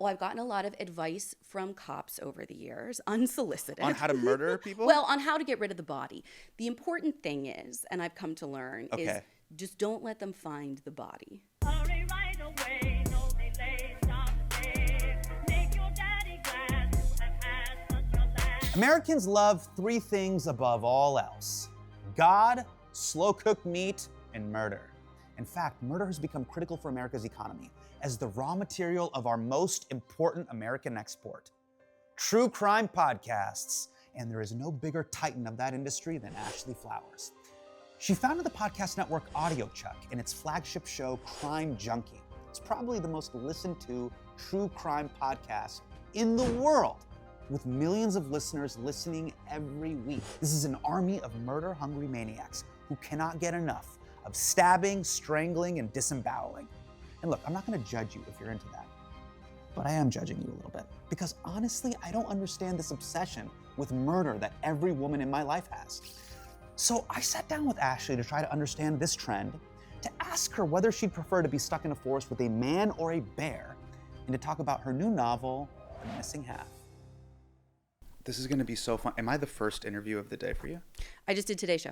Well, I've gotten a lot of advice from cops over the years, unsolicited. On how to murder people? Well, on how to get rid of the body. The important thing is, and I've come to learn, is just don't let them find the body. Hurry right away, no delay, stop the day. Make your daddy glad to have had such a lad. Americans love three things above all else: God, slow-cooked meat, and murder. In fact, murder has become critical for America's economy as the raw material of our most important American export. True crime podcasts, and there is no bigger titan of that industry than Ashley Flowers. She founded the podcast network Audio Chuck in its flagship show, Crime Junkie. It's probably the most listened to true crime podcast in the world, with millions of listeners listening every week. This is an army of murder-hungry maniacs who cannot get enough of stabbing, strangling, and disemboweling. And look, I'm not gonna judge you if you're into that, but I am judging you a little bit, because honestly, I don't understand this obsession with murder that every woman in my life has. So I sat down with Ashley to try to understand this trend, to ask her whether she'd prefer to be stuck in a forest with a man or a bear, and to talk about her new novel, The Missing Half. This is gonna be so fun. Am I the first interview of the day for you? I just did Today's Show.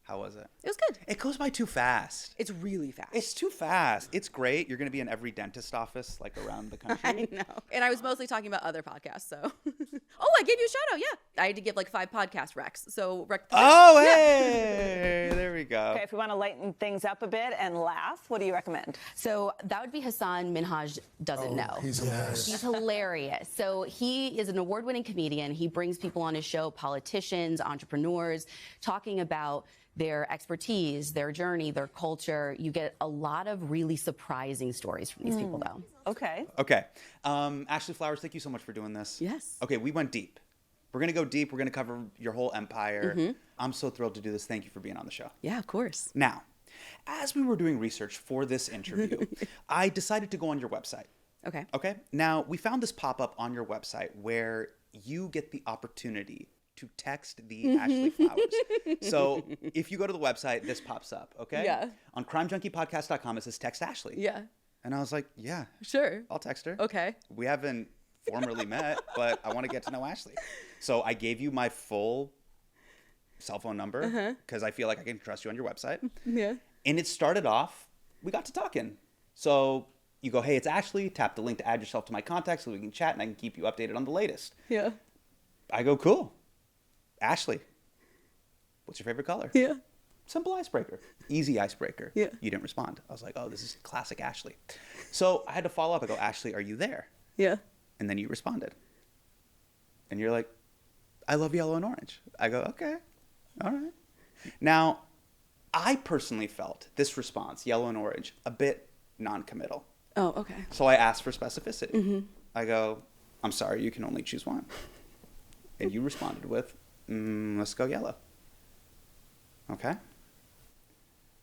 How was it? It was good. It goes by too fast. It's really fast. It's too fast. It's great. You're going to be in every dentist office like around the country. I know. And I was mostly talking about other podcasts, so. Oh, I gave you a shout out, yeah. I had to give like 5 podcast recs. So, hey, there we go. Okay, if we want to lighten things up a bit and laugh, what do you recommend? So that would be Hasan Minhaj Doesn't Know. He's hilarious. He's hilarious. So he is an award-winning comedian. He brings people on his show, politicians, entrepreneurs, talking about their expertise, their journey, their culture. You get a lot of really surprising stories from these people, though. Okay. Okay. Ashley Flowers, thank you so much for doing this. Yes. Okay, we went deep. We're going to go deep. We're going to cover your whole empire. I'm so thrilled to do this. Thank you for being on the show. Yeah, of course. Now, as we were doing research for this interview, I decided to go on your website. Okay. Okay. Now, we found this pop-up on your website where you get the opportunity to text the Ashley Flowers. So if you go to the website, this pops up, okay? Yeah. On crimejunkiepodcast.com, it says text Ashley. Yeah. And I was like, yeah, Sure. I'll text her. Okay. We haven't formally met, but I want to get to know Ashley. So I gave you my full cell phone number because I feel like I can trust you on your website. Yeah. And it started off, we got to talking. So you go, hey, it's Ashley. Tap the link to add yourself to my contacts so we can chat and I can keep you updated on the latest. Yeah. I go, cool. Ashley, what's your favorite color? Yeah. Simple icebreaker. Easy icebreaker. Yeah. You didn't respond. I was like, oh, this is classic Ashley. So I had to follow up. I go, Ashley, are you there? Yeah. And then you responded. And you're like, I love yellow and orange. I go, okay. All right. Now, I personally felt this response, yellow and orange, a bit non-committal. Oh, okay. So I asked for specificity. I go, I'm sorry, you can only choose one. And you responded with, let's go yellow. Okay.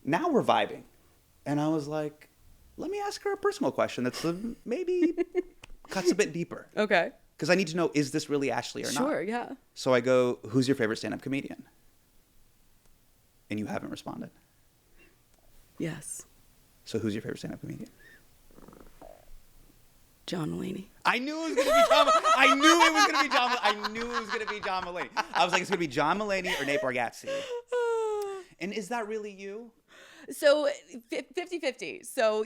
Now we're vibing. And I was like, let me ask her a personal question that's maybe cuts a bit deeper. Okay. Because I need to know, is this really Ashley or not? Sure, yeah. So I go, who's your favorite stand-up comedian? And you haven't responded. Yes. So who's your favorite stand-up comedian? John Mulaney. I knew it was going to be John. I knew it was going to be John. I knew it was going to be John Mulaney. I was like, it's going to be John Mulaney or Nate Bargatze. And is that really you? So 50-50. So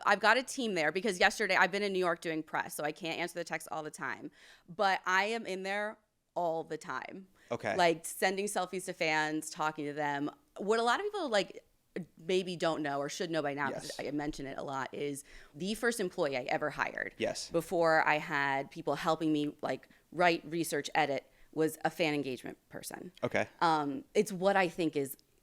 I've got a team there because yesterday I've been in New York doing press, so I can't answer the text all the time. But I am in there all the time. Okay. Like sending selfies to fans, talking to them. What a lot of people like maybe don't know or should know by now, because I mention it a lot, is the first employee I ever hired. Yes. Before I had people helping me like write, research, edit, was a fan engagement person. Okay. It's what I think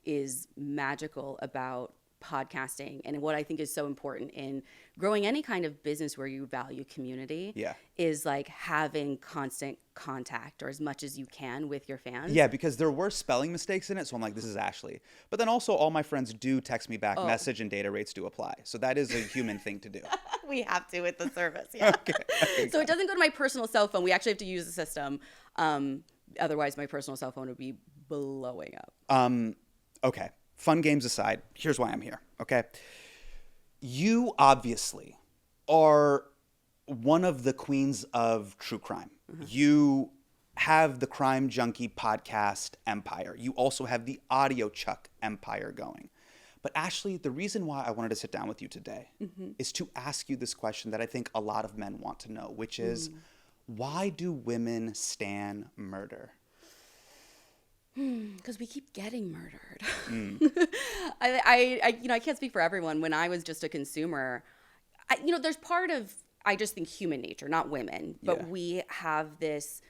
is magical about podcasting and what I think is so important in growing any kind of business where you value community is like having constant contact or as much as you can with your fans. Yeah, because there were spelling mistakes in it, so I'm like, this is Ashley. But then also all my friends do text me back, message and data rates do apply. So that is a human thing to do. We have to with the service, yeah. Okay. So it doesn't go to my personal cell phone. We actually have to use the system. Otherwise, my personal cell phone would be blowing up. Okay. Fun games aside, here's why I'm here, okay? You obviously are one of the queens of true crime. You have the Crime Junkie podcast empire. You also have the Audio Chuck empire going. But Ashley, the reason why I wanted to sit down with you today is to ask you this question that I think a lot of men want to know, which is, why do women stan murder? Because we keep getting murdered. I can't speak for everyone. When I was just a consumer, there's part of, I just think, human nature, not women, but we have this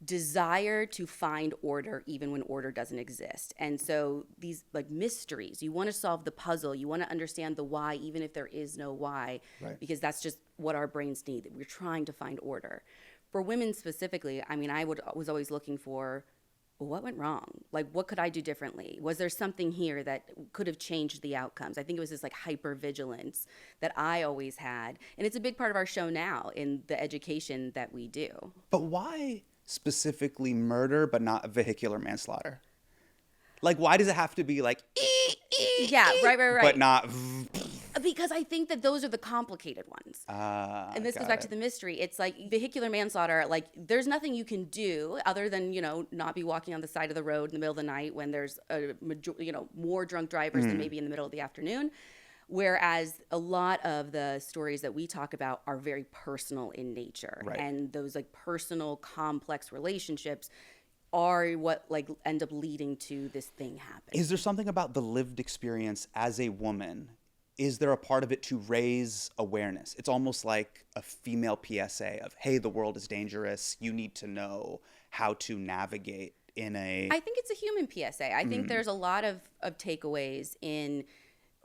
desire to find order even when order doesn't exist. And so these like mysteries, you want to solve the puzzle, you want to understand the why even if there is no why, because that's just what our brains need. We're trying to find order. For women specifically, I mean, was always looking for, well, what went wrong? Like, what could I do differently? Was there something here that could have changed the outcomes? I think it was this like hypervigilance that I always had. And it's a big part of our show now in the education that we do. But why specifically murder but not vehicular manslaughter? Like, why does it have to be like yeah, right, but not because I think that those are the complicated ones. And this goes back to the mystery. It's like vehicular manslaughter, like there's nothing you can do other than, not be walking on the side of the road in the middle of the night when there's more drunk drivers than maybe in the middle of the afternoon. Whereas a lot of the stories that we talk about are very personal in nature. Right. And those like personal, complex relationships are what like end up leading to this thing happening. Is there something about the lived experience as a woman? Is there a part of it to raise awareness? It's almost like a female PSA of, hey, the world is dangerous. You need to know how to navigate in a... I think it's a human PSA. I think there's a lot of takeaways in...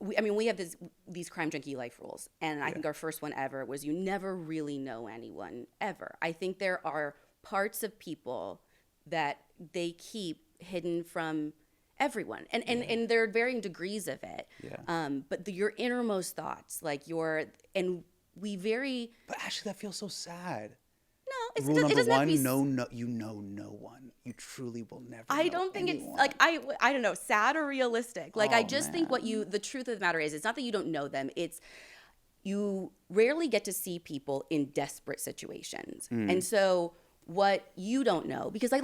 we have these Crime Junkie life rules, and I think our first one ever was you never really know anyone, ever. I think there are parts of people that they keep hidden from everyone, and there are varying degrees of it. But your innermost thoughts, like but Ashley, that feels so sad. No, Rule number doesn't one, have to be... you know no one. You truly will never I don't think anyone. It's like, I don't know, sad or realistic. Like, I just think the truth of the matter is, it's not that you don't know them. It's you rarely get to see people in desperate situations. And so what you don't know, because I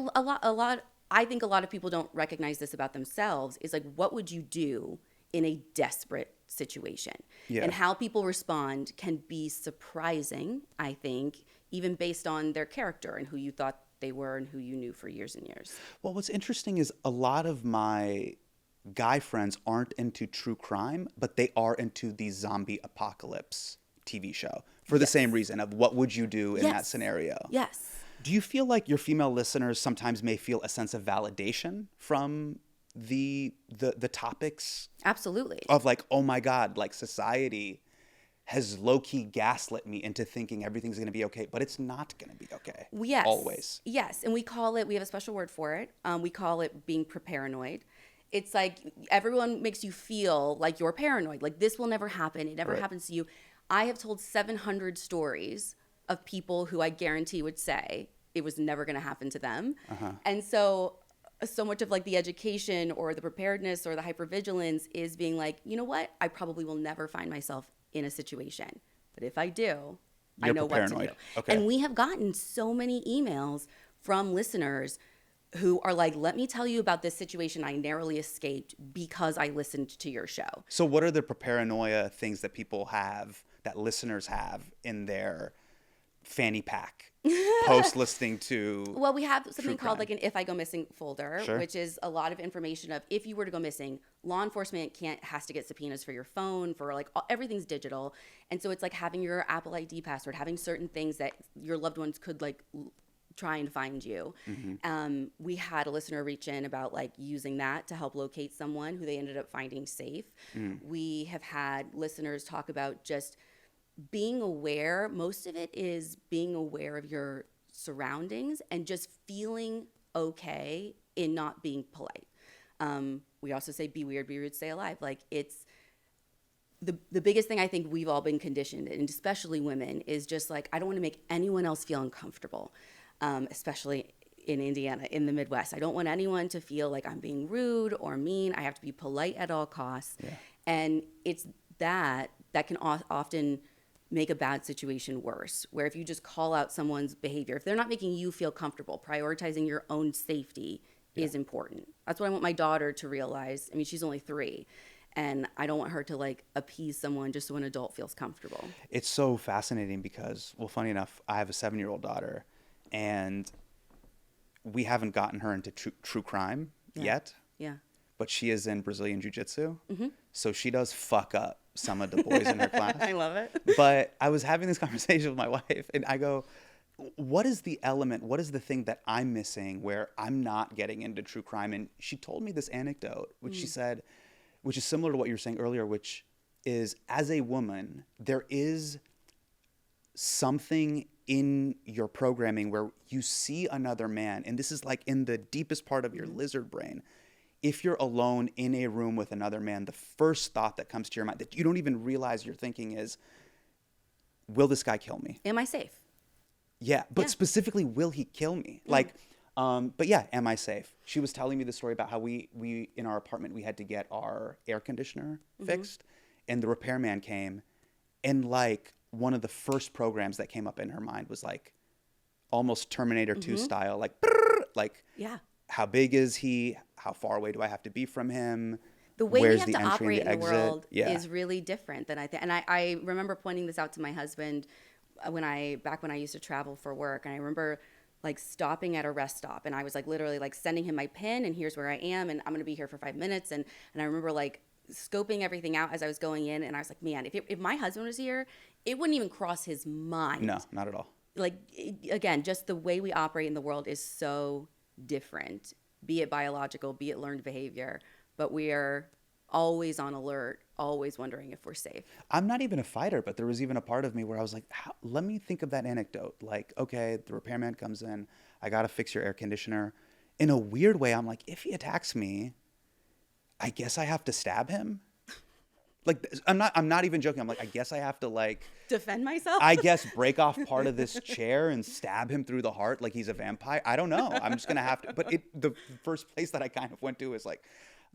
think a lot of people don't recognize this about themselves, is like, what would you do in a desperate situation? And how people respond can be surprising, I think, even based on their character and who you thought they were and who you knew for years and years. Well, what's interesting is a lot of my guy friends aren't into true crime, but they are into the zombie apocalypse TV show for the same reason of what would you do in that scenario? Yes. Do you feel like your female listeners sometimes may feel a sense of validation from the topics? Absolutely. Of like, oh my God, like society has low-key gaslit me into thinking everything's going to be okay, but it's not going to be okay. Yes. Always. Yes, and we have a special word for it. We call it being preparanoid. It's like everyone makes you feel like you're paranoid. Like, this will never happen. It never happens to you. I have told 700 stories of people who I guarantee would say it was never going to happen to them. And so much of like the education or the preparedness or the hypervigilance is being like, you know what? I probably will never find myself in a situation. But if I do, I know what to do. Okay. And we have gotten so many emails from listeners who are like, let me tell you about this situation I narrowly escaped because I listened to your show. So what are the preparanoia things that people have, that listeners have in their fanny pack post listening to? Well, we have something called like an If I Go Missing folder, Sure. which is a lot of information of if you were to go missing, law enforcement has to get subpoenas for your phone, for like everything's digital. And so it's like having your Apple ID password, having certain things that your loved ones could like try and find you. We had a listener reach in about like using that to help locate someone who they ended up finding safe. We have had listeners talk about just being aware. Most of it is being aware of your surroundings and just feeling okay in not being polite. We also say be weird, stay alive. Like, it's the biggest thing I think we've all been conditioned, and especially women, is just like, I don't want to make anyone else feel uncomfortable, especially in Indiana, in the Midwest. I don't want anyone to feel like I'm being rude or mean. I have to be polite at all costs. And it's that can often make a bad situation worse. Where if you just call out someone's behavior, if they're not making you feel comfortable, prioritizing your own safety is important. That's what I want my daughter to realize. I mean, she's only 3. And I don't want her to like appease someone just so an adult feels comfortable. It's so fascinating because, well, funny enough, I have a 7-year-old daughter, and we haven't gotten her into true crime yet. Yeah. But she is in Brazilian Jiu-Jitsu. So she does fuck up some of the boys in her class. I love it. But I was having this conversation with my wife, and I go, what is the element, what is the thing that I'm missing where I'm not getting into true crime? And she told me this anecdote, which she said, which is similar to what you were saying earlier, which is, as a woman, there is something in your programming where you see another man, and this is like in the deepest part of your lizard brain. If you're alone in a room with another man, the first thought that comes to your mind that you don't even realize you're thinking is, will this guy kill me? Am I safe? Yeah, but specifically, will he kill me? Like, but yeah, am I safe? She was telling me the story about how we in our apartment, we had to get our air conditioner fixed, and the repairman came, and like one of the first programs that came up in her mind was like almost Terminator 2 style, like, like, how big is he? How far away do I have to be from him? The way Where's we have the to entry operate and in the the exit? world is really different than I think. And I remember pointing this out to my husband back when I used to travel for work. And I remember like stopping at a rest stop, and I was like literally like sending him my pin, and here's where I am, and I'm going to be here for 5 minutes. And I remember like scoping everything out as I was going in, and I was like, man, if my husband was here, it wouldn't even cross his mind. No, not at all. Like, again, just the way we operate in the world is so different, be it biological, be it learned behavior, but we are always on alert, always wondering if we're safe. I'm not even a fighter, but there was even a part of me where I was like, let me think of that anecdote. Like, okay, the repairman comes in, I got to fix your air conditioner. In a weird way, I'm like, if he attacks me, I guess I have to stab him. Like, I'm not even joking. I'm like, I guess I have to like defend myself. I guess break off part of this chair and stab him through the heart like he's a vampire. I don't know. I'm just gonna have to. But the first place that I kind of went to is like,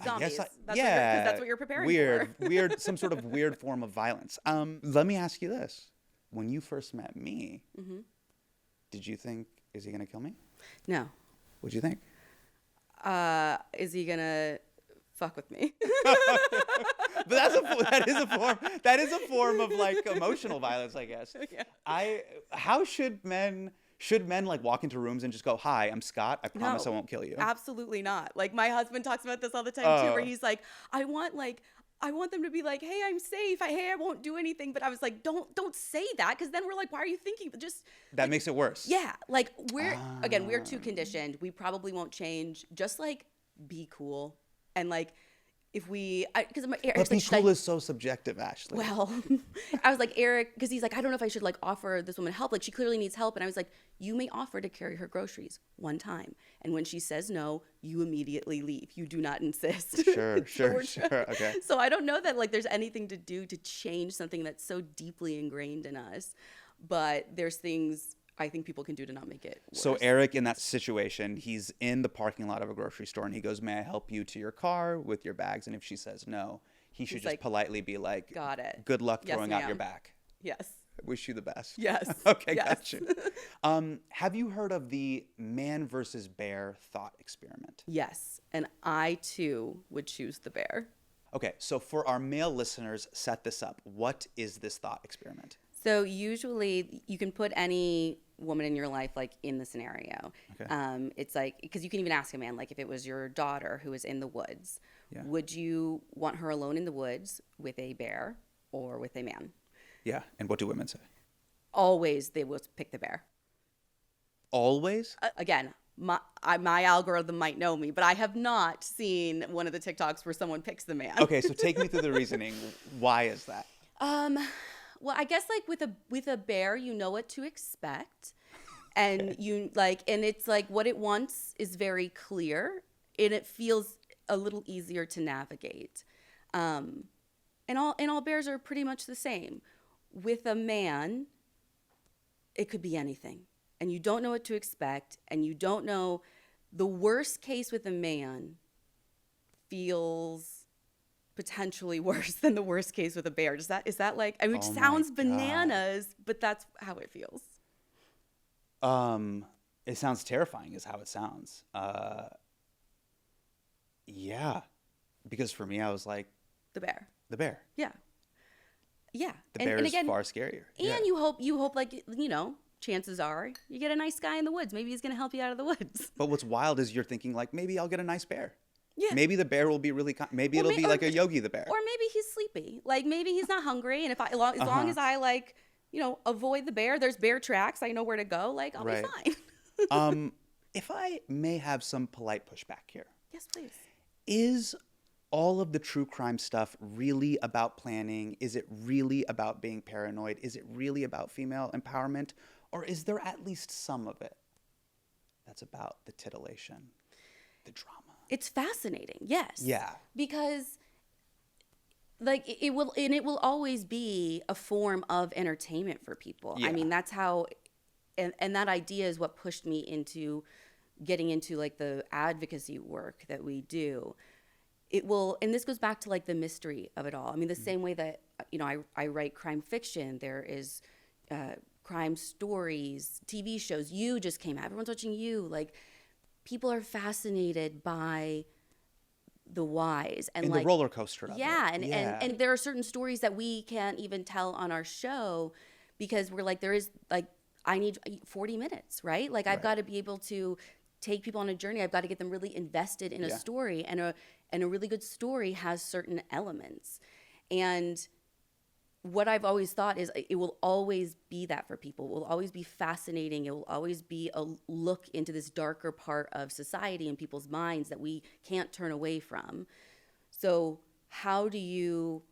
zombies. I guess That's what you're preparing for. Weird, some sort of weird form of violence. Let me ask you this: when you first met me, did you think, is he gonna kill me? No. What'd you think? Is he gonna fuck with me? But that is a form of like emotional violence, I guess. Yeah. How should men like walk into rooms and just go, "Hi, I'm Scott. I promise I won't kill you"? Absolutely not. Like my husband talks about this all the time too, where he's like, I want them to be like, "Hey, I'm safe. I won't do anything." But I was like, don't say that, because then we're like, why are you thinking? Just that makes it worse. Yeah, like we're too conditioned. We probably won't change. Just like be cool, and like if we, because but be cool is so subjective, Ashley. Well, I was like, Eric, because he's like, I don't know if I should like offer this woman help. Like she clearly needs help, and I was like, you may offer to carry her groceries one time, and when she says no, you immediately leave. You do not insist. Sure. Okay. So I don't know that like there's anything to do to change something that's so deeply ingrained in us, but there's things I think people can do to not make it worse. So Eric, in that situation, he's in the parking lot of a grocery store, and he goes, "May I help you to your car with your bags?" And if she says no, he's just like, politely be like, "Got it. Good luck throwing out your bag. Yes. Wish you the best." Yes. Okay, yes. Gotcha. Have you heard of the man versus bear thought experiment? Yes, and I too would choose the bear. Okay, so for our male listeners, set this up. What is this thought experiment? So usually you can put any woman in your life like in the scenario. Okay. It's like, because you can even ask a man, like if it was your daughter who was in the woods, would you want her alone in the woods with a bear or with a man? Yeah, and what do women say? Always they will pick the bear. Always? Again, my algorithm might know me, but I have not seen one of the TikToks where someone picks the man. Okay, so take me through the reasoning. Why is that? Well, I guess like with a bear, you know what to expect, and you like, and it's like what it wants is very clear, and it feels a little easier to navigate. And all bears are pretty much the same. With a man, it could be anything, and you don't know what to expect, and you don't know. The worst case with a man feels potentially worse than the worst case with a bear. Is that like, I mean, which Oh my sounds God. bananas, but that's how it feels. It sounds terrifying is how it sounds. Yeah. Because for me, I was like, The bear. the bear. Yeah. Yeah. The bear is far scarier. And you hope like, you know, chances are you get a nice guy in the woods. Maybe he's going to help you out of the woods. But what's wild is you're thinking like, maybe I'll get a nice bear. Yeah. Maybe the bear will be really maybe it'll be like a Yogi the bear. Or maybe he's sleepy. Like maybe he's not hungry. And as long as I like, you know, avoid the bear, there's bear tracks. I know where to go. Like I'll be fine. If I may have some polite pushback here. Yes, please. Is all of the true crime stuff really about planning? Is it really about being paranoid? Is it really about female empowerment? Or is there at least some of it that's about the titillation, the drama? It's fascinating. Yes. Yeah. Because like it will always be a form of entertainment for people. Yeah. I mean, that's how, and that idea is what pushed me into getting into like the advocacy work that we do. It will, and this goes back to like the mystery of it all. I mean, the same way that, you know, I write crime fiction, there is crime stories, TV shows. You just came out, everyone's watching You. Like, people are fascinated by the whys and like the roller coaster of yeah, it. And there are certain stories that we can't even tell on our show because we're like, there is like, I need 40 minutes, right? Like I've got to be able to take people on a journey. I've got to get them really invested in a story, and a really good story has certain elements. And what I've always thought is it will always be that for people. It will always be fascinating. It will always be a look into this darker part of society and people's minds that we can't turn away from. So how do you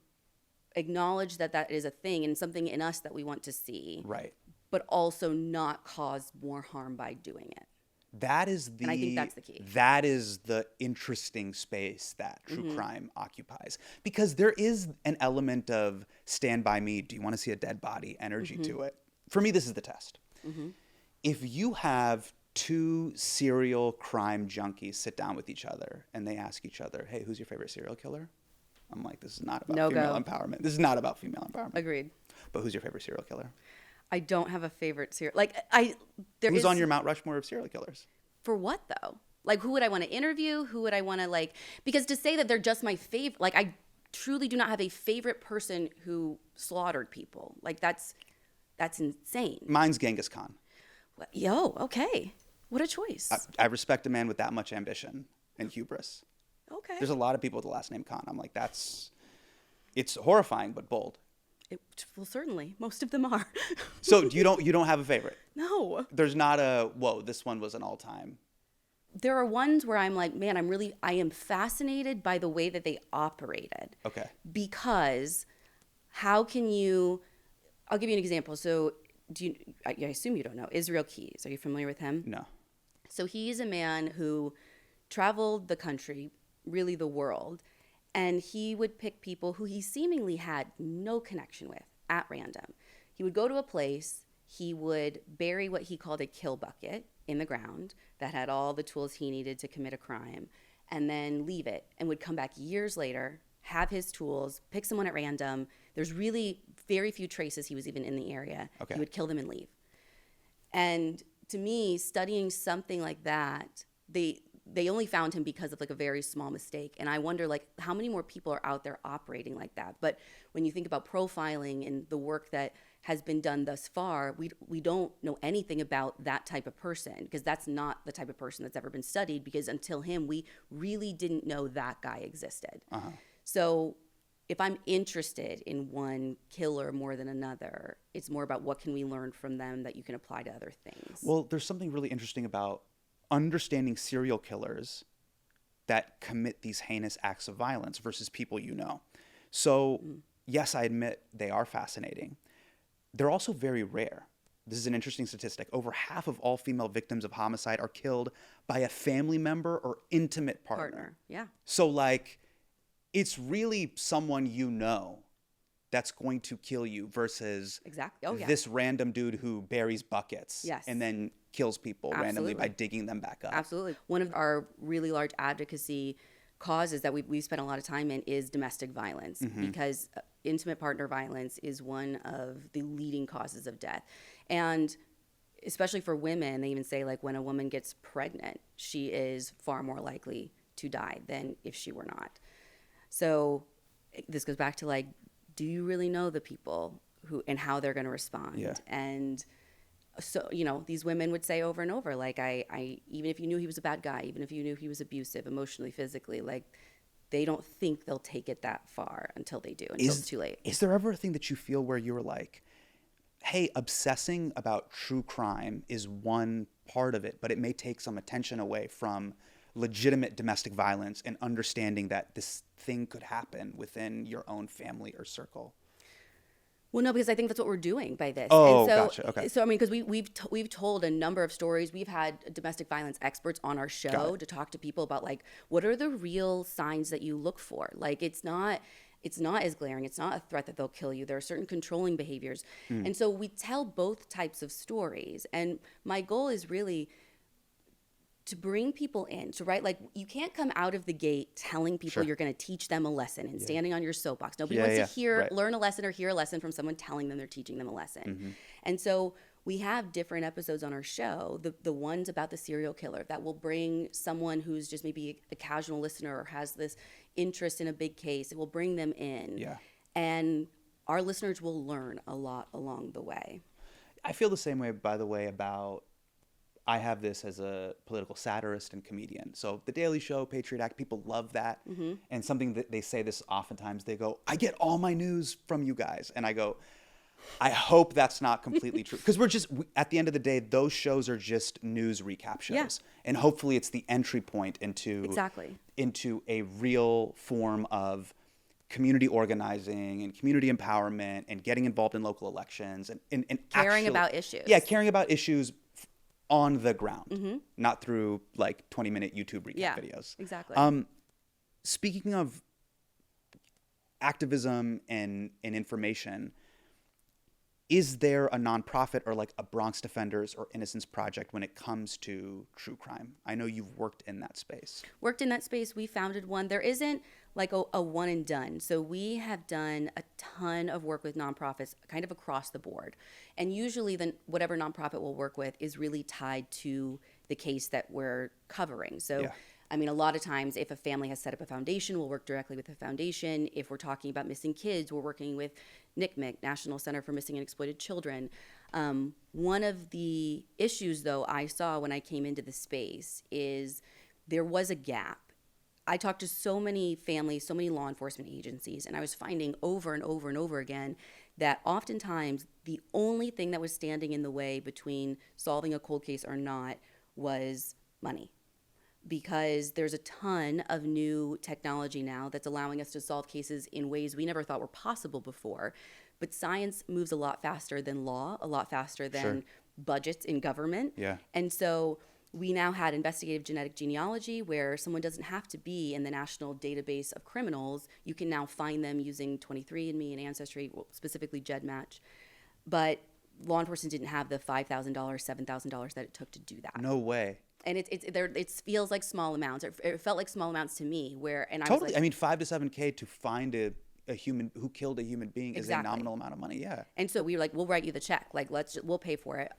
acknowledge that that is a thing and something in us that we want to see, Right. but also not cause more harm by doing it? That is And I think that's the key. That is the interesting space that true crime occupies. Because there is an element of stand by me, do you want to see a dead body energy to it. For me, this is the test. If you have two serial crime junkies sit down with each other and they ask each other, hey, who's your favorite serial killer? I'm like, this is not about female empowerment. This is not about female empowerment. Agreed. But who's your favorite serial killer? I don't have a favorite serial. Like Who's on your Mount Rushmore of serial killers? For what though? Like who would I want to interview? Who would I want to like? Because to say that they're just my favorite, like I truly do not have a favorite person who slaughtered people. Like that's insane. Mine's Genghis Khan. Yo, okay. What a choice. I respect a man with that much ambition and hubris. Okay. There's a lot of people with the last name Khan. I'm like, it's horrifying but bold. Well, certainly, most of them are. So you don't have a favorite? No. There's not a whoa. This one was an all-time. There are ones where I'm like, man, I am fascinated by the way that they operated. Okay. Because how can you? I'll give you an example. So I assume you don't know Israel Keys. Are you familiar with him? No. So he is a man who traveled the country, really the world, and he would pick people who he seemingly had no connection with at random. He would go to a place, he would bury what he called a kill bucket in the ground that had all the tools he needed to commit a crime, and then leave it, and would come back years later, have his tools, pick someone at random. There's really very few traces he was even in the area. Okay. He would kill them and leave. And to me, studying something like that, they only found him because of like a very small mistake. And I wonder like how many more people are out there operating like that. But when you think about profiling and the work that has been done thus far, we don't know anything about that type of person, because that's not the type of person that's ever been studied, because until him, we really didn't know that guy existed. So if I'm interested in one killer more than another, it's more about what can we learn from them that you can apply to other things. Well, there's something really interesting about understanding serial killers that commit these heinous acts of violence versus people you know. So, yes, I admit they are fascinating. They're also very rare. This is an interesting statistic. Over half of all female victims of homicide are killed by a family member or intimate partner. Yeah. So, like, it's really someone you know that's going to kill you versus this random dude who buries buckets and then kills people randomly by digging them back up. Absolutely. One of our really large advocacy causes that we've spent a lot of time in is domestic violence, because intimate partner violence is one of the leading causes of death. And especially for women, they even say, like, when a woman gets pregnant, she is far more likely to die than if she were not. So this goes back to, like, do you really know the people who and how they're going to respond? Yeah. And so, you know, these women would say over and over, like, I even if you knew he was a bad guy, even if you knew he was abusive emotionally, physically, like, they don't think they'll take it that far until they do, until it's too late. Is there ever a thing that you feel where you were like, hey, obsessing about true crime is one part of it, but it may take some attention away from legitimate domestic violence and understanding that this thing could happen within your own family or circle? Well, no, because I think that's what we're doing by this. Oh, and so, gotcha. Okay. So, I mean, because we've told a number of stories. We've had domestic violence experts on our show to talk to people about, like, what are the real signs that you look for? Like, it's not as glaring. It's not a threat that they'll kill you. There are certain controlling behaviors. And so we tell both types of stories. And my goal is really to bring people in. So, right, like, you can't come out of the gate telling people you're going to teach them a lesson and standing on your soapbox. Nobody wants to learn a lesson or hear a lesson from someone telling them they're teaching them a lesson. And so we have different episodes on our show, the ones about the serial killer that will bring someone who's just maybe a casual listener or has this interest in a big case. It will bring them in. Yeah. And our listeners will learn a lot along the way. I feel the same way, by the way, about, I have this as a political satirist and comedian. So The Daily Show, Patriot Act, people love that. And something that they say this oftentimes, they go, I get all my news from you guys. And I go, I hope that's not completely true. Because at the end of the day, those shows are just news recap shows. Yeah. And hopefully it's the entry point into a real form of community organizing and community empowerment and getting involved in local elections and caring about issues. Yeah, caring about issues on the ground, not through, like, 20-minute YouTube recap videos. Exactly. Speaking of activism and information, is there a nonprofit or, like, a Bronx Defenders or Innocence Project when it comes to true crime? I know you've worked in that space. Worked in that space. We founded one. There isn't, like, a one and done. So we have done a ton of work with nonprofits kind of across the board. And usually then whatever nonprofit we'll work with is really tied to the case that we're covering. So, I mean, a lot of times if a family has set up a foundation, we'll work directly with the foundation. If we're talking about missing kids, we're working with NCMEC, National Center for Missing and Exploited Children. One of the issues, though, I saw when I came into the space is there was a gap. I talked to so many families, so many law enforcement agencies, and I was finding over and over and over again that oftentimes the only thing that was standing in the way between solving a cold case or not was money. Because there's a ton of new technology now that's allowing us to solve cases in ways we never thought were possible before. But science moves a lot faster than law, a lot faster than budgets in government. Yeah. And so we now had investigative genetic genealogy where someone doesn't have to be in the national database of criminals. You can now find them using 23andMe and Ancestry, specifically GEDmatch. But law enforcement didn't have the $5,000, $7,000 that it took to do that. No way. And it feels like small amounts. It felt like small amounts to me. I was like, I mean, $5,000 to $7,000 to find a human who killed a human being is a nominal amount of money. Yeah. And so we were like, we'll write you the check. Like, we'll pay for it.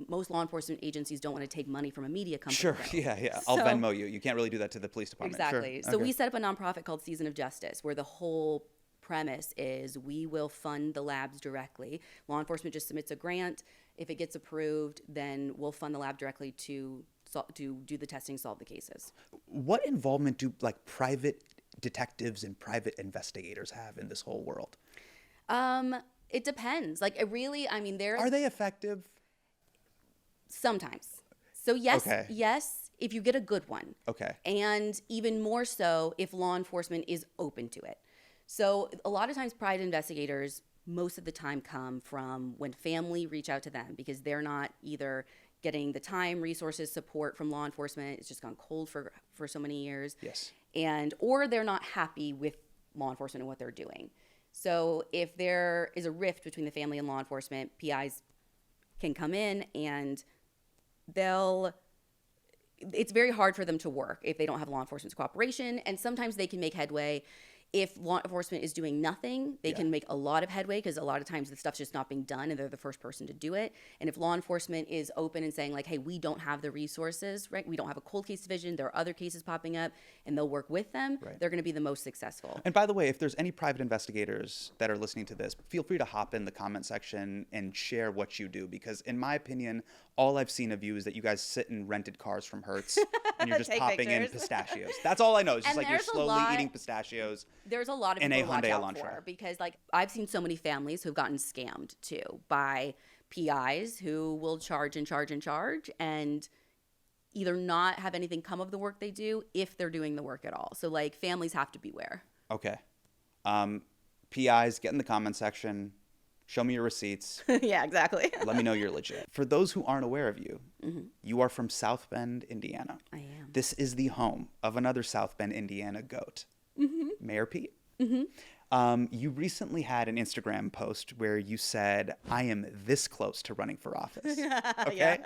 Most law enforcement agencies don't want to take money from a media company. Sure. Though. Yeah. I'll Venmo you. You can't really do that to the police department. Exactly. Sure. So we set up a nonprofit called Season of Justice, where the whole premise is we will fund the labs directly. Law enforcement just submits a grant. If it gets approved, then we'll fund the lab directly to do the testing, solve the cases. What involvement do, like, private detectives and private investigators have in this whole world? It depends. Like, Are they effective? Sometimes. So yes, if you get a good one. Okay. And even more so if law enforcement is open to it. So a lot of times private investigators most of the time come from when family reach out to them because they're not either getting the time, resources, support from law enforcement. It's just gone cold for so many years. Yes. Or they're not happy with law enforcement and what they're doing. So if there is a rift between the family and law enforcement, PIs can come in and they'll it's very hard for them to work if they don't have law enforcement's cooperation. And sometimes they can make headway. If law enforcement is doing nothing, they can make a lot of headway because a lot of times the stuff's just not being done and they're the first person to do it. And if law enforcement is open and saying like, hey, we don't have the resources, right? We don't have a cold case division. There are other cases popping up and they'll work with them. Right. They're going to be the most successful. And by the way, if there's any private investigators that are listening to this, feel free to hop in the comment section and share what you do. Because in my opinion, all I've seen of you is that you guys sit in rented cars from Hertz and you're just popping in pistachios. That's all I know. It's just like you're slowly eating pistachios. There's a lot of people to watch out for because like I've seen so many families who've gotten scammed too by PIs who will charge and either not have anything come of the work they do if they're doing the work at all. So like families have to beware. Okay. PIs, get in the comment section. Show me your receipts. Yeah, exactly. Let me know you're legit. For those who aren't aware of you, you are from South Bend, Indiana. I am. This is the home of another South Bend, Indiana goat, Mayor Pete. You recently had an Instagram post where you said, I am this close to running for office. Okay?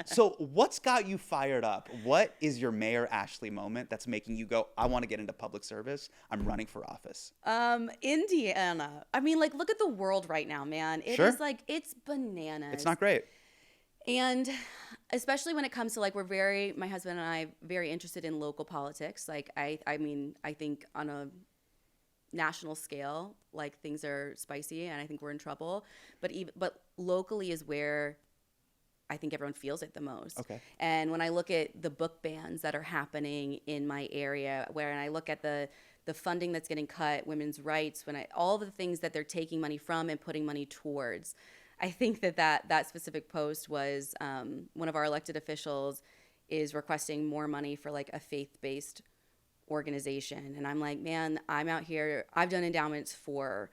So what's got you fired up? What is your Mayor Ashley moment that's making you go, I want to get into public service. I'm running for office. Indiana. I mean, like, look at the world right now, man. It is like, it's bananas. It's not great. And especially when it comes to like, my husband and I, very interested in local politics. Like, I mean, I think on a national scale, like things are spicy and I think we're in trouble, but locally is where I think everyone feels it the most. Okay. And when I look at the book bans that are happening in my area, when I look at the funding that's getting cut, women's rights, all the things that they're taking money from and putting money towards, I think that specific post was one of our elected officials is requesting more money for like a faith-based organization. And I'm like, man, I'm out here. I've done endowments for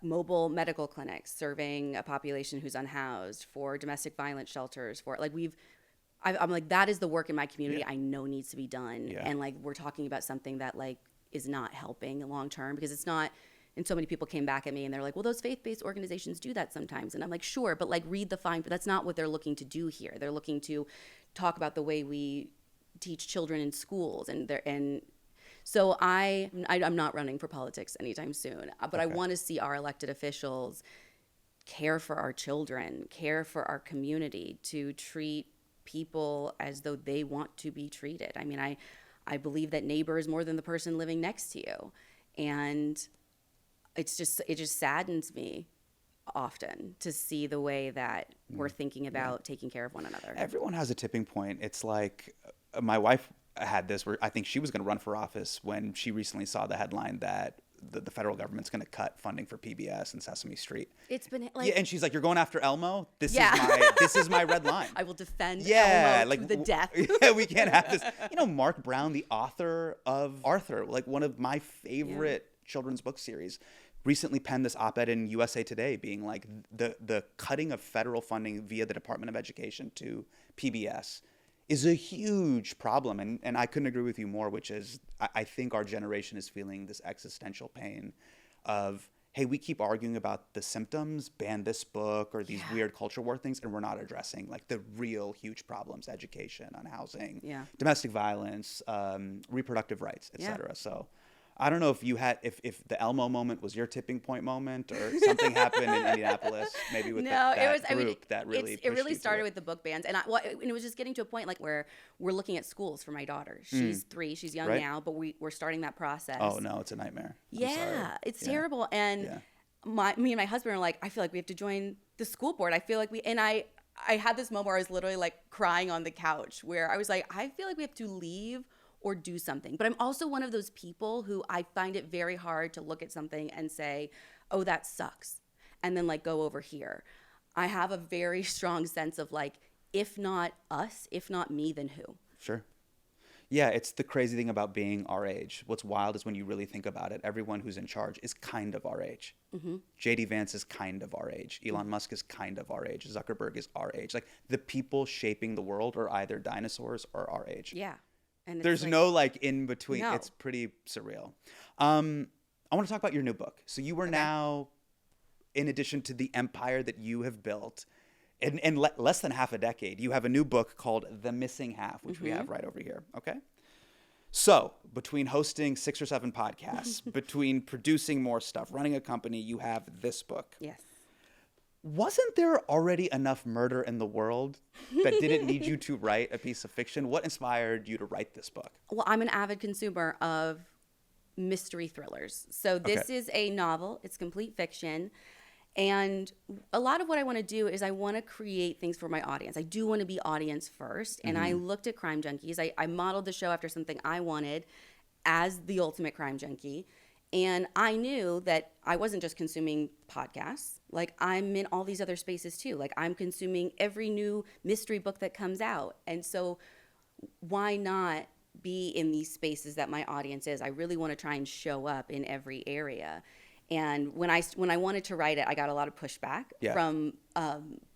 mobile medical clinics serving a population who's unhoused, for domestic violence shelters, for like I'm like, that is the work in my community I know needs to be done. Yeah. And like, we're talking about something that like is not helping long term because it's not. And so many people came back at me and they're like, well, those faith-based organizations do that sometimes. And I'm like, sure, but like read the fine, but that's not what they're looking to do here. They're looking to talk about the way we teach children in schools and so I'm not running for politics anytime soon, but I want to see our elected officials care for our children, care for our community, to treat people as though they want to be treated. I mean, I believe that neighbor is more than the person living next to you. And it just saddens me often to see the way that we're thinking about taking care of one another. Everyone has a tipping point. It's like my wife had this where I think she was going to run for office when she recently saw the headline that the federal government's going to cut funding for PBS and Sesame Street. It's been like, and she's like, "You're going after Elmo? This is my red line. I will defend Elmo like, to the death." Yeah, we can't have this. Mark Brown, the author of Arthur, like one of my favorite children's book series, recently penned this op-ed in USA Today being like the cutting of federal funding via the Department of Education to PBS is a huge problem. And I couldn't agree with you more, which is I think our generation is feeling this existential pain of, hey, we keep arguing about the symptoms, ban this book or these weird culture war things, and we're not addressing like the real huge problems, education, on housing, domestic violence, reproductive rights, etc. So I don't know if you had, if the Elmo moment was your tipping point moment or something happened in Indianapolis, maybe with that group that really pushed it really you started with the book bans. And it was just getting to a point like where we're looking at schools for my daughter. She's 3, she's young now, but we're starting that process. Oh no, it's a nightmare. It's terrible. And me and my husband are like, I feel like we have to join the school board. I feel like I had this moment where I was literally like crying on the couch where I was like, I feel like we have to leave or do something. But I'm also one of those people who I find it very hard to look at something and say, oh, that sucks, and then like go over here. I have a very strong sense of like, if not us, if not me, then who? Sure. Yeah, it's the crazy thing about being our age. What's wild is when you really think about it, everyone who's in charge is kind of our age. J.D. Vance is kind of our age. Elon Musk is kind of our age. Zuckerberg is our age. Like the people shaping the world are either dinosaurs or our age. Yeah. And there's like, no like in between. No. It's pretty surreal. I want to talk about your new book. So you are now, in addition to the empire that you have built, in less than half a decade, you have a new book called The Missing Half, which we have right over here. Okay. So between hosting 6 or 7 podcasts, between producing more stuff, running a company, you have this book. Yes. Wasn't there already enough murder in the world that didn't need you to write a piece of fiction? What inspired you to write this book? Well, I'm an avid consumer of mystery thrillers. So this is a novel. It's complete fiction. And a lot of what I want to do is I want to create things for my audience. I do want to be audience first. And I looked at Crime Junkies. I modeled the show after something I wanted as the ultimate crime junkie. And I knew that I wasn't just consuming podcasts. Like, I'm in all these other spaces too. Like, I'm consuming every new mystery book that comes out. And so why not be in these spaces that my audience is? I really want to try and show up in every area. And when I wanted to write it, I got a lot of pushback from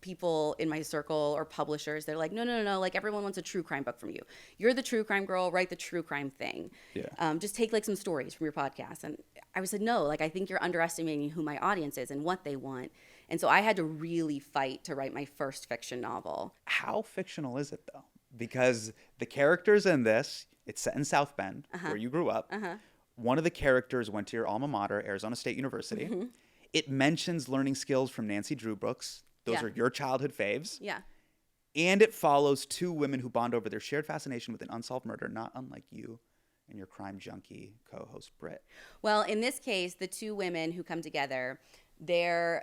people in my circle or publishers. They're like, no. Like, everyone wants a true crime book from you. You're the true crime girl. Write the true crime thing. Yeah. Just take like some stories from your podcast. And I said, no, like, I think you're underestimating who my audience is and what they want. And so I had to really fight to write my first fiction novel. How fictional is it, though? Because the characters in this, it's set in South Bend, where you grew up. One of the characters went to your alma mater, Arizona State University. It mentions learning skills from Nancy Drew books. Those are your childhood faves. Yeah. And it follows 2 women who bond over their shared fascination with an unsolved murder, not unlike you and your crime junkie co-host, Britt. Well, in this case, the 2 women who come together, they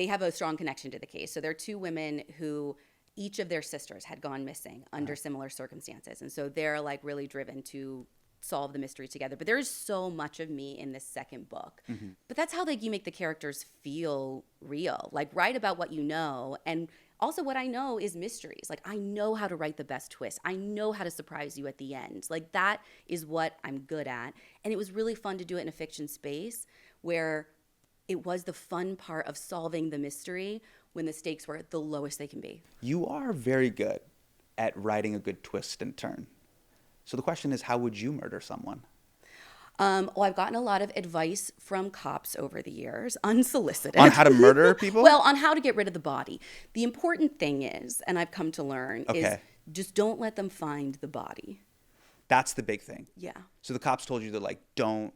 have a strong connection to the case. So they're 2 women who each of their sisters had gone missing under similar circumstances. And so they're like really driven to solve the mystery together. But there is so much of me in this second book. But that's how you make the characters feel real. Like, write about what you know. And also what I know is mysteries. Like, I know how to write the best twist. I know how to surprise you at the end. Like, that is what I'm good at. And it was really fun to do it in a fiction space where it was the fun part of solving the mystery when the stakes were at the lowest they can be. You are very good at writing a good twist and turn. So the question is, how would you murder someone? Well, I've gotten a lot of advice from cops over the years, unsolicited. On how to murder people? Well, on how to get rid of the body. The important thing is, and I've come to learn, is just don't let them find the body. That's the big thing. Yeah. So the cops told you, they're like, don't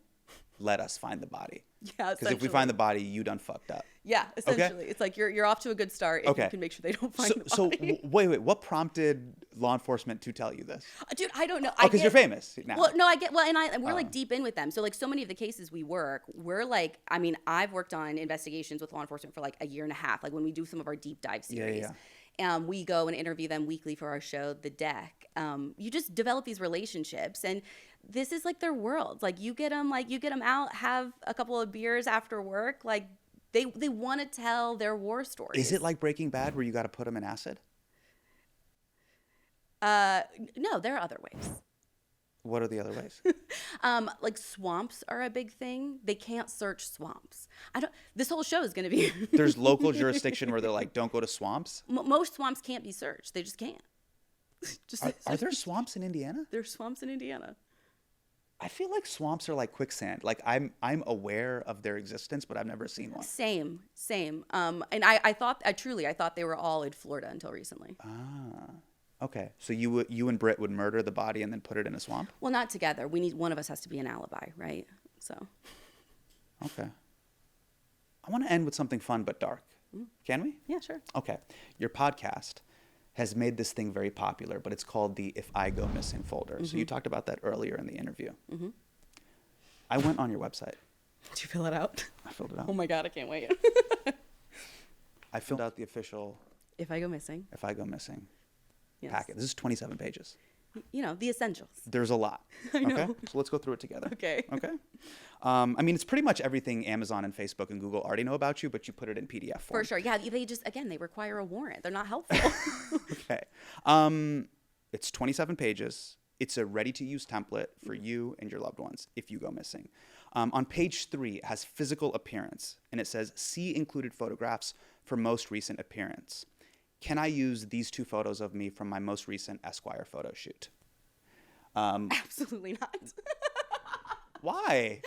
let us find the body. Yeah, because if we find the body, you done fucked up. Yeah, essentially. It's like you're off to a good start if you can make sure they don't find the body. So wait, what prompted law enforcement to tell you this? Dude, I don't know. Oh, because you're famous now. Well, no, and we're like deep in with them. So like so many of the cases we work, we're like, I mean, I've worked on investigations with law enforcement for like a year and a half. Like when we do some of our deep dive series. We go and interview them weekly for our show, The Deck. You just develop these relationships, and this is like their world. Like you get them out, have a couple of beers after work. Like they want to tell their war stories. Is it like Breaking Bad where you got to put them in acid? No, there are other ways. What are the other ways? Like swamps are a big thing. They can't search swamps. This whole show is going to be. There's local jurisdiction where they're like, don't go to swamps. Most swamps can't be searched. They just can't. Are there swamps in Indiana? There's swamps in Indiana. I feel like swamps are like quicksand. Like I'm aware of their existence, but I've never seen one. Same. And I thought they were all in Florida until recently. Ah. Okay, so you and Britt would murder the body and then put it in a swamp? Well, not together. One of us has to be an alibi, right? So. Okay. I want to end with something fun but dark. Can we? Yeah, sure. Okay. Your podcast has made this thing very popular, but it's called the If I Go Missing folder. So you talked about that earlier in the interview. I went on your website. Did you fill it out? I filled it out. Oh my God, I can't wait. I filled out the official If I Go Missing packet. This is 27 pages. You know, the essentials. There's a lot. I know. Okay? So let's go through it together. Okay. I mean, it's pretty much everything Amazon and Facebook and Google already know about you, but you put it in PDF form. For sure. Yeah, they require a warrant. They're not helpful. Okay. It's 27 pages. It's a ready-to-use template for you and your loved ones if you go missing. On page 3, it has physical appearance, and it says, see included photographs for most recent appearance. Can I use these 2 photos of me from my most recent Esquire photo shoot? Absolutely not. Why?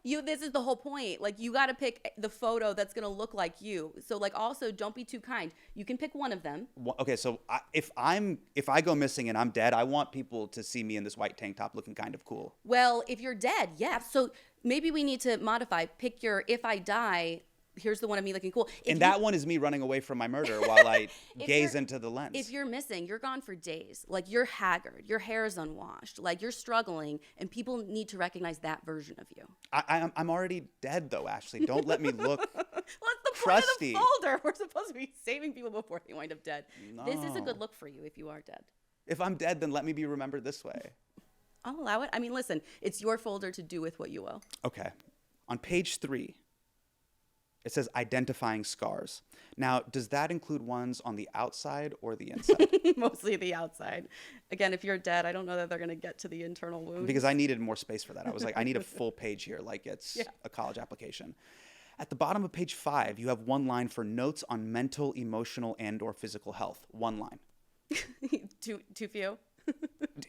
This is the whole point. Like, you got to pick the photo that's going to look like you. So, like, also don't be too kind. You can pick one of them. Okay, so if I go missing and I'm dead, I want people to see me in this white tank top looking kind of cool. Well, if you're dead, yeah. So maybe we need to modify. Pick your, if I die, here's the one of me looking cool. That one is me running away from my murder while I gaze into the lens. If you're missing, you're gone for days. Like, you're haggard, your hair is unwashed, like you're struggling, and people need to recognize that version of you. I'm already dead though, Ashley. Don't let me look Well, that's the crusty. point of the folder. We're supposed to be saving people before they wind up dead. No. This is a good look for you if you are dead. If I'm dead, then let me be remembered this way. I'll allow it. I mean, listen, it's your folder to do with what you will. Okay. On page 3, it says identifying scars. Now, does that include ones on the outside or the inside? Mostly the outside. Again, if you're dead, I don't know that they're going to get to the internal wounds. Because I needed more space for that. I was like, I need a full page here, like it's a college application. At the bottom of page 5, you have one line for notes on mental, emotional, and or physical health. One line. Too few?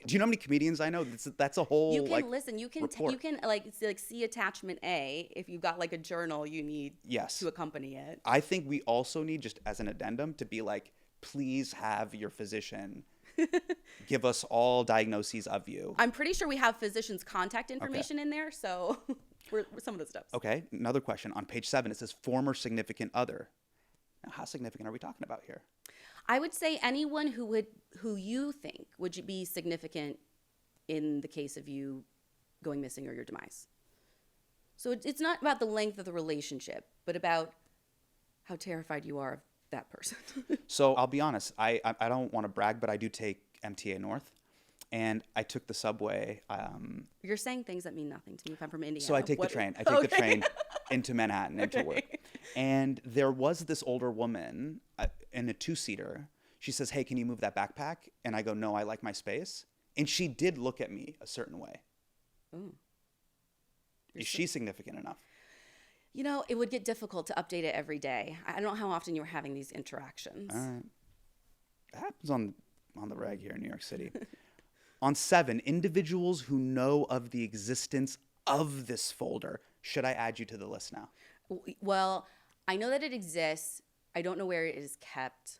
Do you know how many comedians I know? That's a whole, You can listen. You can report. like see attachment A if you've got like a journal you need to accompany it. I think we also need, just as an addendum, to be like, please have your physician give us all diagnoses of you. I'm pretty sure we have physicians' contact information in there, so we're some of the steps. Okay, another question. On page 7, it says former significant other. Now, how significant are we talking about here? I would say anyone who you think would be significant in the case of you going missing or your demise. So it's not about the length of the relationship, but about how terrified you are of that person. So I'll be honest. I don't want to brag, but I do take MTA North, and I took the subway. You're saying things that mean nothing to me if I'm from Indiana. So I take the train. I take the train into Manhattan, into work. And there was this older woman in a 2-seater. She says, "Hey, can you move that backpack?" And I go, "No, I like my space." And she did look at me a certain way. Ooh. Is she significant enough? You know, it would get difficult to update it every day. I don't know how often you're having these interactions. All right. That happens on the reg here in New York City. On 7, individuals who know of the existence of this folder. Should I add you to the list now? Well, I know that it exists. I don't know where it is kept.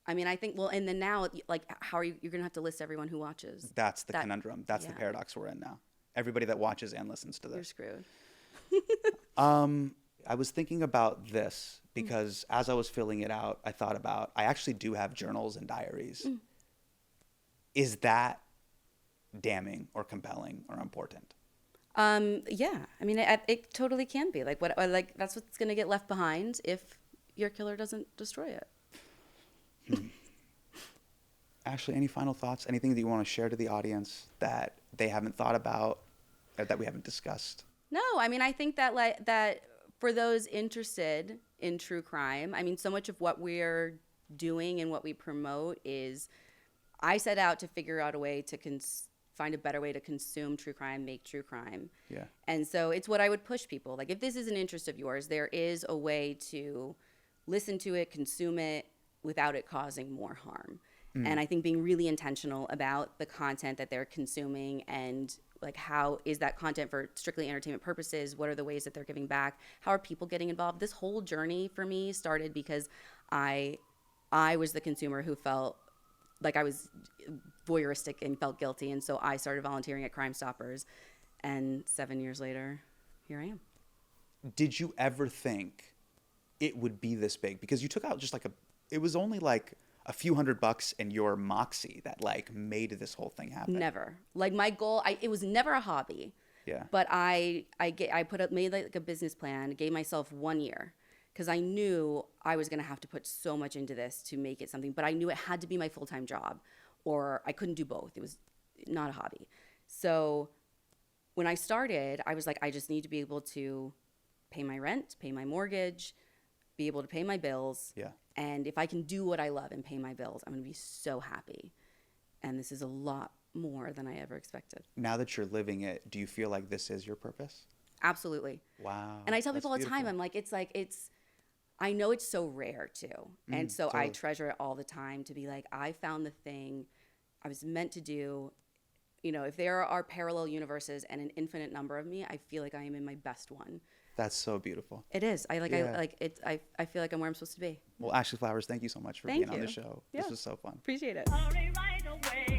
I mean, I think, well, and then now, like, how are you're going to have to list everyone who watches. That's the conundrum. That's the paradox we're in now. Everybody that watches and listens to this. You're screwed. I was thinking about this because as I was filling it out, I thought about, I actually do have journals and diaries. Is that damning or compelling or important? Yeah. I mean, it totally can be. Like, that's what's going to get left behind if your killer doesn't destroy it. Ashley, any final thoughts? Anything that you want to share to the audience that they haven't thought about, or that we haven't discussed? No, I mean, I think that that for those interested in true crime, I mean, so much of what we're doing and what we promote is, I set out to figure out a way to find a better way to consume true crime, make true crime. Yeah. And so it's what I would push people. Like, if this is an interest of yours, there is a way to listen to it, consume it, without it causing more harm. And I think being really intentional about the content that they're consuming, and like, how is that content for strictly entertainment purposes? What are the ways that they're giving back? How are people getting involved? This whole journey for me started because I was the consumer who felt like I was voyeuristic and felt guilty. And so I started volunteering at Crime Stoppers. And 7 years later, here I am. Did you ever think it would be this big? Because you took out just it was only like a few $100 and your moxie that like made this whole thing happen. Never. Like, my goal, it was never a hobby. Yeah. But I made like a business plan, gave myself 1 year, because I knew I was going to have to put so much into this to make it something. But I knew it had to be my full-time job, or I couldn't do both. It was not a hobby. So when I started, I was like, I just need to be able to pay my rent, pay my mortgage, be able to pay my bills. Yeah. And if I can do what I love and pay my bills, I'm going to be so happy. And this is a lot more than I ever expected. Now that you're living it, do you feel like this is your purpose? Absolutely. Wow. And I tell people all the time, I'm like, I know it's so rare too. And so totally. I treasure it all the time to be like, I found the thing I was meant to do, you know, if there are parallel universes and an infinite number of me, I feel like I am in my best one. That's so beautiful. It is. I like it. I feel like I'm where I'm supposed to be. Well, Ashley Flowers, thank you so much for being on the show. Yeah. This was so fun. Appreciate it. Hurry right away.